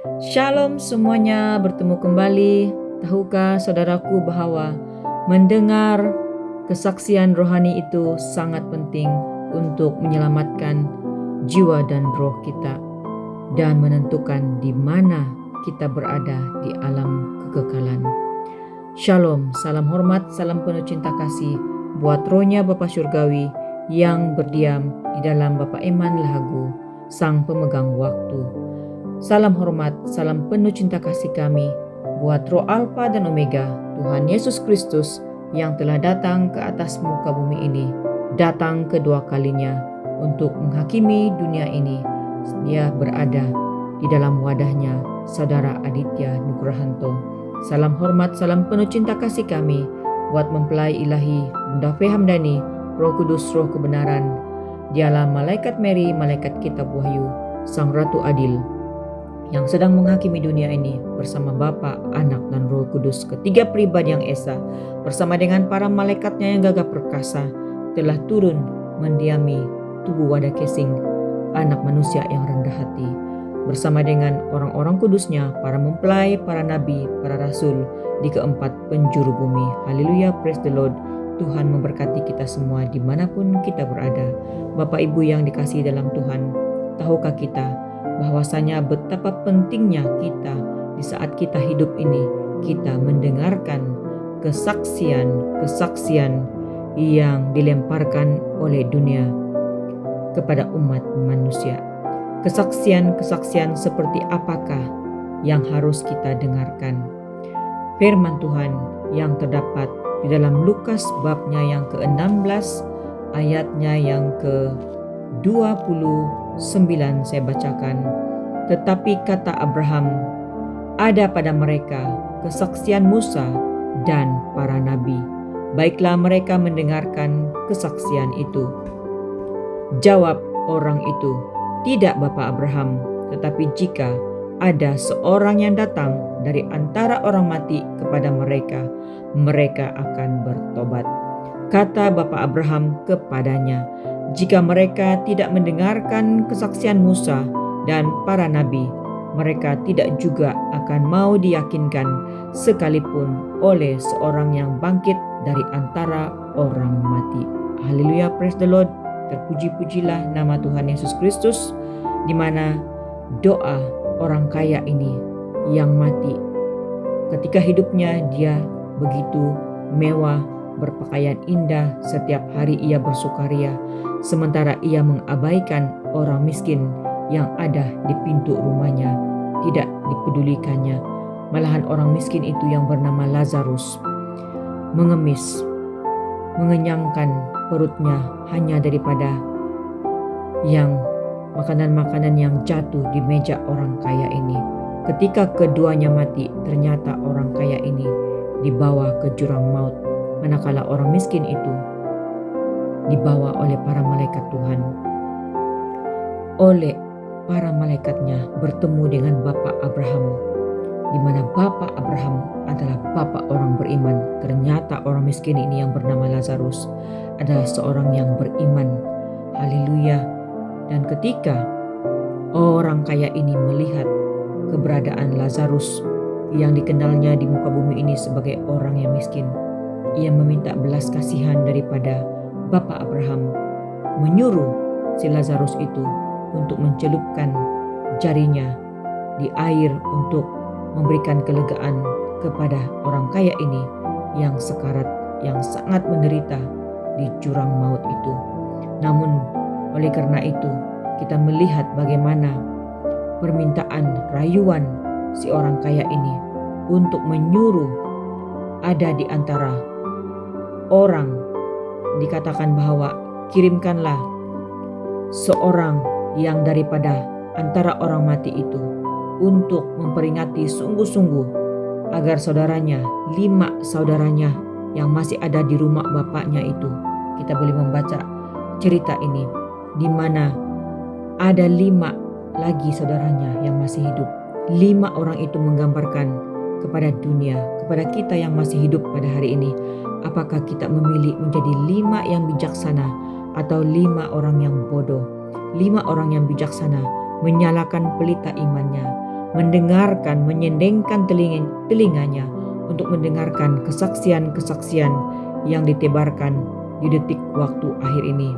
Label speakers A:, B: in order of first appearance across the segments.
A: Shalom semuanya, bertemu kembali. Tahukah saudaraku bahwa mendengar kesaksian rohani itu sangat penting untuk menyelamatkan jiwa dan roh kita dan menentukan di mana kita berada di alam kekekalan. Shalom, salam hormat, salam penuh cinta kasih buat rohnya Bapa Surgawi yang berdiam di dalam Bapa Eman Lahagu, Sang Pemegang Waktu. Salam hormat, salam penuh cinta kasih kami buat Roh Alfa dan Omega, Tuhan Yesus Kristus yang telah datang ke atas muka bumi ini, datang kedua kalinya untuk menghakimi dunia ini. Dia berada di dalam wadahnya, Saudara Aditya Nugrahanto. Salam hormat, salam penuh cinta kasih kami buat mempelai ilahi Bunda Fe Hamdani, Roh Kudus, Roh kebenaran. Dialah Malaikat Mary, Malaikat Kitab Wahyu, Sang Ratu Adil, yang sedang menghakimi dunia ini bersama Bapa, Anak, dan Roh Kudus, ketiga pribadi yang esa, bersama dengan para malaikatnya yang gagah perkasa, telah turun mendiami tubuh wadah casing anak manusia yang rendah hati, bersama dengan orang-orang kudusnya, para mempelai, para nabi, para rasul di keempat penjuru bumi. Haleluya, praise the Lord. Tuhan memberkati kita semua dimanapun kita berada. Bapak Ibu yang dikasihi dalam Tuhan, tahukah kita bahwasanya betapa pentingnya kita di saat kita hidup ini, kita mendengarkan kesaksian yang dilemparkan oleh dunia kepada umat manusia. Kesaksian seperti apakah yang harus kita dengarkan? Firman Tuhan yang terdapat di dalam Lukas babnya yang ke-16 ayatnya yang ke-29 saya bacakan. Tetapi kata Abraham, ada pada mereka kesaksian Musa dan para nabi. Baiklah mereka mendengarkan kesaksian itu. Jawab orang itu, tidak Bapa Abraham, tetapi jika ada seorang yang datang dari antara orang mati kepada mereka, mereka akan bertobat. Kata Bapa Abraham kepadanya, jika mereka tidak mendengarkan kesaksian Musa dan para nabi, mereka tidak juga akan mau diyakinkan sekalipun oleh seorang yang bangkit dari antara orang mati. Haleluya, praise the Lord. Terpuji-pujilah nama Tuhan Yesus Kristus, di mana doa orang kaya ini yang mati, ketika hidupnya dia begitu mewah, berpakaian indah, setiap hari ia bersukaria, sementara ia mengabaikan orang miskin yang ada di pintu rumahnya, tidak dipedulikannya. Malahan orang miskin itu yang bernama Lazarus mengemis, mengenyangkan perutnya hanya daripada yang makanan-makanan yang jatuh di meja orang kaya ini. Ketika keduanya mati, ternyata orang kaya ini dibawa ke jurang maut, manakala orang miskin itu dibawa oleh para malaikat Tuhan. Oleh para malaikatnya bertemu dengan Bapak Abraham, di mana Bapak Abraham adalah Bapak orang beriman. Ternyata orang miskin ini yang bernama Lazarus adalah seorang yang beriman. Haleluya. Dan ketika orang kaya ini melihat keberadaan Lazarus yang dikenalnya di muka bumi ini sebagai orang yang miskin, ia meminta belas kasihan daripada Bapak Abraham, menyuruh si Lazarus itu untuk mencelupkan jarinya di air untuk memberikan kelegaan kepada orang kaya ini yang sekarat, yang sangat menderita di jurang maut itu. Namun oleh karena itu kita melihat bagaimana permintaan rayuan si orang kaya ini untuk menyuruh ada di antara orang, dikatakan bahwa kirimkanlah seorang yang daripada antara orang mati itu untuk memperingati sungguh-sungguh agar saudaranya, 5 saudaranya yang masih ada di rumah bapaknya itu. Kita boleh membaca cerita ini di mana ada 5 lagi saudaranya yang masih hidup. 5 orang itu menggambarkan kepada dunia, kepada kita yang masih hidup pada hari ini. Apakah kita memilih menjadi 5 yang bijaksana atau 5 orang yang bodoh? 5 orang yang bijaksana menyalakan pelita imannya, mendengarkan, menyendengkan telinganya untuk mendengarkan kesaksian-kesaksian yang ditebarkan di detik waktu akhir ini.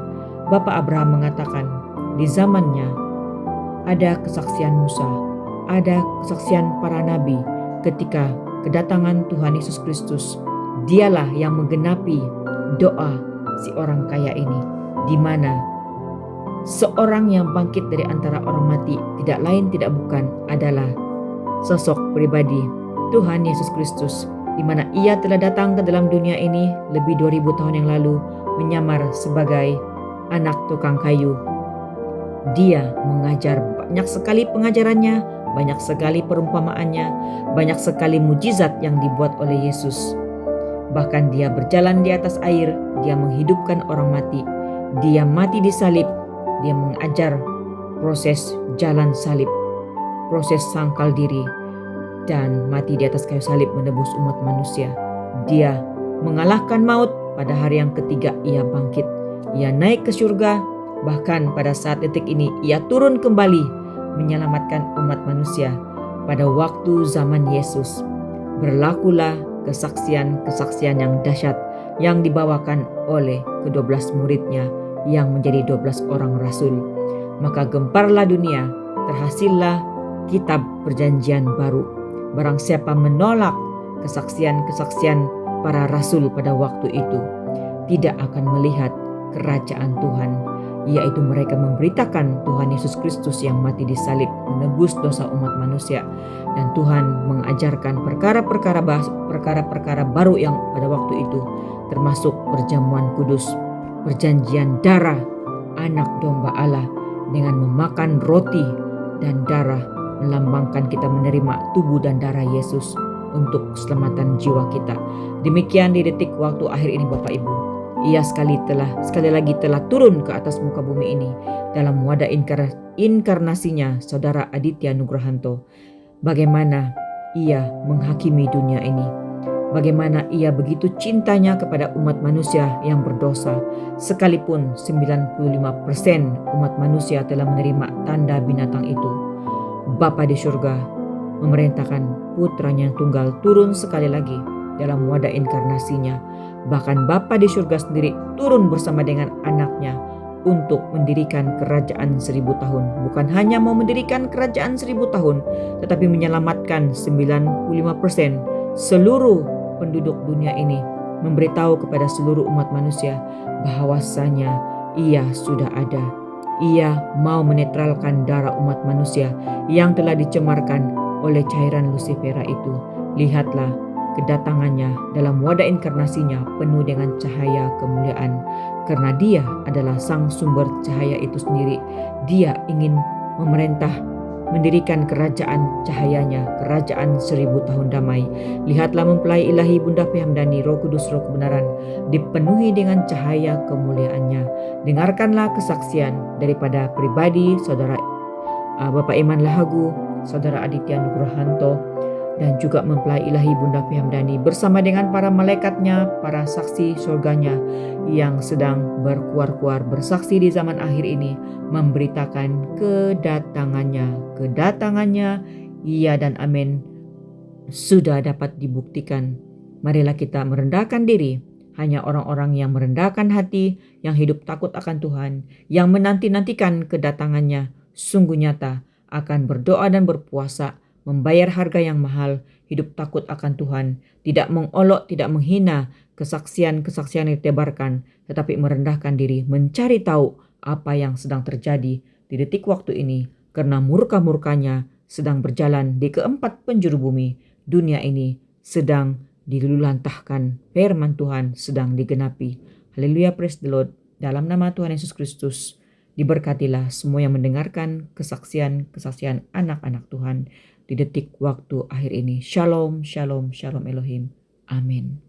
A: Bapak Abraham mengatakan, di zamannya ada kesaksian Musa, ada kesaksian para nabi. Ketika kedatangan Tuhan Yesus Kristus, dialah yang menggenapi doa si orang kaya ini, di mana seorang yang bangkit dari antara orang mati tidak lain tidak bukan adalah sosok pribadi Tuhan Yesus Kristus, di mana ia telah datang ke dalam dunia ini lebih 2000 tahun yang lalu menyamar sebagai anak tukang kayu. Dia mengajar, banyak sekali pengajarannya, banyak sekali perumpamaannya, banyak sekali mujizat yang dibuat oleh Yesus. Bahkan dia berjalan di atas air, dia menghidupkan orang mati, dia mati di salib, dia mengajar proses jalan salib, proses sangkal diri, dan mati di atas kayu salib menebus umat manusia. Dia mengalahkan maut, pada hari yang ketiga ia bangkit, ia naik ke surga, bahkan pada saat detik ini ia turun kembali menyelamatkan umat manusia. Pada waktu zaman Yesus berlakulah kesaksian-kesaksian yang dahsyat yang dibawakan oleh ke-12 muridnya yang menjadi 12 orang rasul. Maka gemparlah dunia, terhasillah kitab perjanjian baru. Barang siapa menolak kesaksian-kesaksian para rasul pada waktu itu, tidak akan melihat kerajaan Tuhan, yaitu mereka memberitakan Tuhan Yesus Kristus yang mati di salib menebus dosa umat manusia. Dan Tuhan mengajarkan perkara-perkara baru yang pada waktu itu, termasuk perjamuan kudus, perjanjian darah anak domba Allah, dengan memakan roti dan darah melambangkan kita menerima tubuh dan darah Yesus untuk keselamatan jiwa kita. Demikian di detik waktu akhir ini Bapak Ibu, ia sekali lagi telah turun ke atas muka bumi ini dalam wadah inkarnasinya Saudara Aditya Nugrahanto. Bagaimana ia menghakimi dunia ini, bagaimana ia begitu cintanya kepada umat manusia yang berdosa, sekalipun 95% umat manusia telah menerima tanda binatang itu. Bapa di surga memerintahkan putranya yang tunggal turun sekali lagi dalam wadah inkarnasinya. Bahkan Bapa di surga sendiri turun bersama dengan anaknya untuk mendirikan kerajaan 1000 tahun. Bukan hanya mau mendirikan kerajaan 1000 tahun, tetapi menyelamatkan 95% seluruh penduduk dunia ini, memberitahu kepada seluruh umat manusia bahwasanya ia sudah ada. Ia mau menetralkan darah umat manusia yang telah dicemarkan oleh cairan Lucifera itu. Lihatlah kedatangannya dalam wadah inkarnasinya penuh dengan cahaya kemuliaan, karena dia adalah sang sumber cahaya itu sendiri. Dia ingin memerintah, mendirikan kerajaan cahayanya, kerajaan 1000 tahun damai. Lihatlah mempelai ilahi Bunda Pihamdani, Roh Kudus, Roh kebenaran, dipenuhi dengan cahaya kemuliaannya. Dengarkanlah kesaksian daripada pribadi Saudara Bapak Iman Lahagu, Saudara Aditya Nugrahanto, dan juga mempelai ilahi Bunda Pihamdani bersama dengan para malaikatnya, para saksi surganya yang sedang berkuar-kuar bersaksi di zaman akhir ini, memberitakan kedatangannya, iya dan amin, sudah dapat dibuktikan. Marilah kita merendahkan diri, hanya orang-orang yang merendahkan hati, yang hidup takut akan Tuhan, yang menanti-nantikan kedatangannya, sungguh nyata akan berdoa dan berpuasa, membayar harga yang mahal, hidup takut akan Tuhan, tidak mengolok, tidak menghina kesaksian-kesaksian yang ditebarkan, tetapi merendahkan diri, mencari tahu apa yang sedang terjadi di detik waktu ini, karena murka-murkanya sedang berjalan di keempat penjuru bumi. Dunia ini sedang dilululantahkan, firman Tuhan sedang digenapi. Haleluya, praise the Lord. Dalam nama Tuhan Yesus Kristus, diberkatilah semua yang mendengarkan kesaksian anak-anak Tuhan di detik waktu akhir ini. Shalom, shalom, shalom Elohim. Amin.